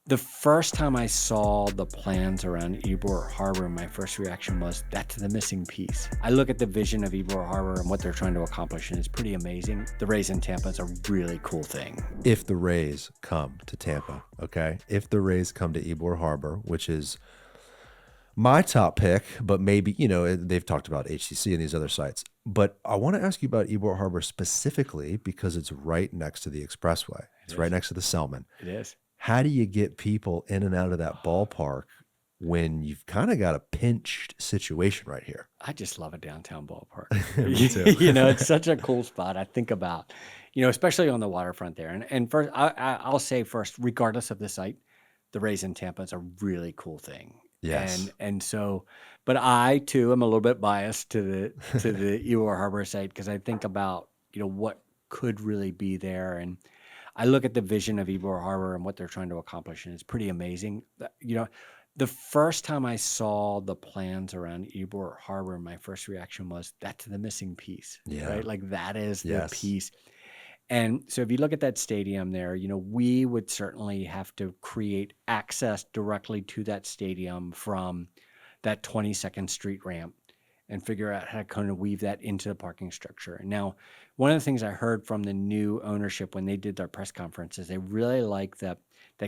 The first time I saw the plans around Ybor Harbor, my first reaction was, that's the missing piece. I look at the vision of Ybor Harbor and what they're trying to accomplish, and it's pretty amazing. The Rays in Tampa is a really cool thing. If the Rays come to Tampa, okay? If the Rays come to Ybor Harbor, which is my top pick, but maybe, they've talked about HCC and these other sites. But I want to ask you about Ybor Harbor specifically because it's right next to the expressway. It's right next to the Selman. It is. How do you get people in and out of that ballpark when you've kind of got a pinched situation right here? I just love a downtown ballpark. Me too. It's such a cool spot. I think about, especially on the waterfront there. And first, I'll say first, regardless of the site, the Rays in Tampa is a really cool thing. Yes. And so, but I too am a little bit biased to the Ybor Harbor site because I think about, what could really be there. And I look at the vision of Ybor Harbor and what they're trying to accomplish, and it's pretty amazing. The first time I saw the plans around Ybor Harbor, my first reaction was, that's the missing piece, right? Like that is the piece. And so if you look at that stadium there, we would certainly have to create access directly to that stadium from that 22nd Street ramp and figure out how to kind of weave that into the parking structure. Now, one of the things I heard from the new ownership when they did their press conferences, they really like that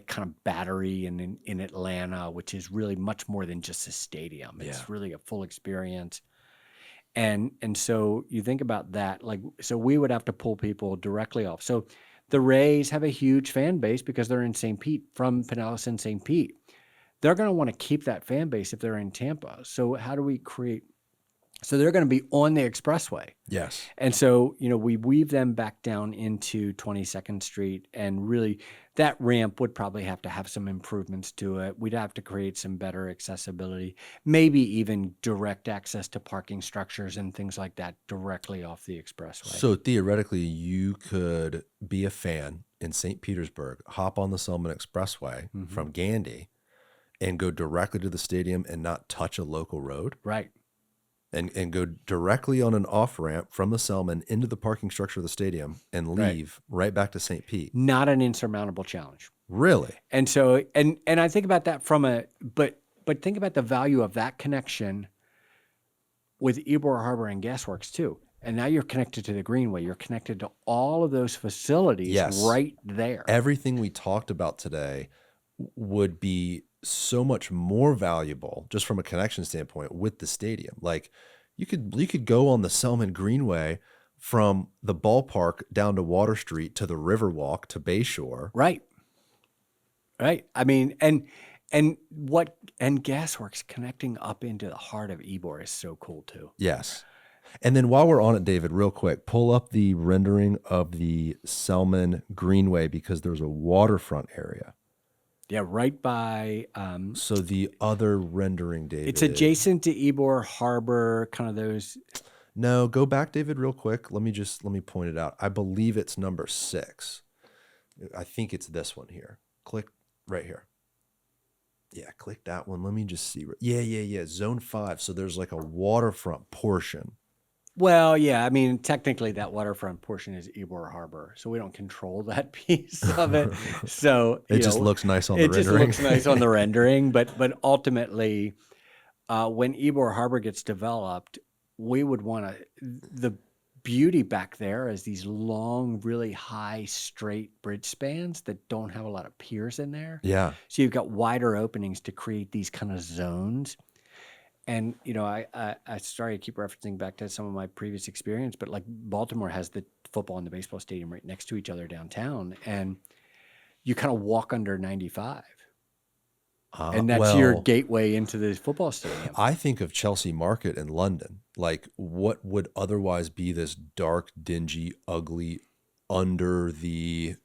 kind of battery in Atlanta, which is really much more than just a stadium. It's really a full experience. And so you think about that, so we would have to pull people directly off. So the Rays have a huge fan base because they're in St. Pete, from Pinellas and St. Pete. They're going to want to keep that fan base if they're in Tampa. So how do we create? So they're going to be on the expressway. Yes. And so, we weave them back down into 22nd Street, and really that ramp would probably have to have some improvements to it. We'd have to create some better accessibility, maybe even direct access to parking structures and things like that directly off the expressway. So theoretically, you could be a fan in St. Petersburg, hop on the Selman Expressway from Gandy and go directly to the stadium and not touch a local road. Right. And go directly on an off-ramp from the Selman into the parking structure of the stadium and leave right back to St. Pete. Not an insurmountable challenge. Really? And so, and I think about that but think about the value of that connection with Ybor Harbor and Gasworks too. And now you're connected to the Greenway. You're connected to all of those facilities right there. Everything we talked about today would be so much more valuable just from a connection standpoint with the stadium. Like you could go on the Selman Greenway from the ballpark down to Water Street to the Riverwalk to Bayshore. Right. I mean, and Gasworks connecting up into the heart of Ybor is so cool too. Yes. And then while we're on it, David, real quick, pull up the rendering of the Selman Greenway because there's a waterfront area. Yeah, right by. So the other rendering, David. It's adjacent to Ybor Harbor, kind of those. No, go back, David, real quick. Let me point it out. I believe it's number 6. I think it's this one here. Click right here. Yeah, click that one. Let me just see. Yeah. Zone 5. So there's like a waterfront portion. Well, yeah. I mean, technically, that waterfront portion is Ybor Harbor, so we don't control that piece of it. So it just looks nice on the rendering. It just looks nice on the rendering, but ultimately, when Ybor Harbor gets developed, we would want the beauty back there is these long, really high, straight bridge spans that don't have a lot of piers in there. Yeah. So you've got wider openings to create these kind of zones. And, I sorry, I keep referencing back to some of my previous experience, but like Baltimore has the football and the baseball stadium right next to each other downtown. And you kind of walk under 95. And that's your gateway into the football stadium. I think of Chelsea Market in London. Like what would otherwise be this dark, dingy, ugly under they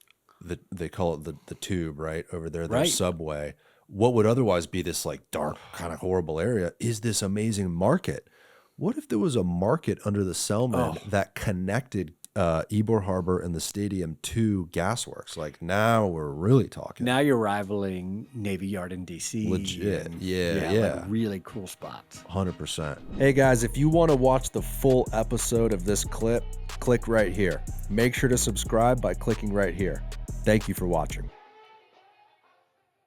call it the tube, right? Over there, their subway. What would otherwise be this like dark, kind of horrible area is this amazing market. What if there was a market under the Selman that connected Ybor Harbor and the stadium to Gasworks? Like now we're really talking. Now you're rivaling Navy Yard in DC. Legit. Yeah. Like really cool spots. 100%. Hey guys, if you want to watch the full episode of this clip, click right here. Make sure to subscribe by clicking right here. Thank you for watching.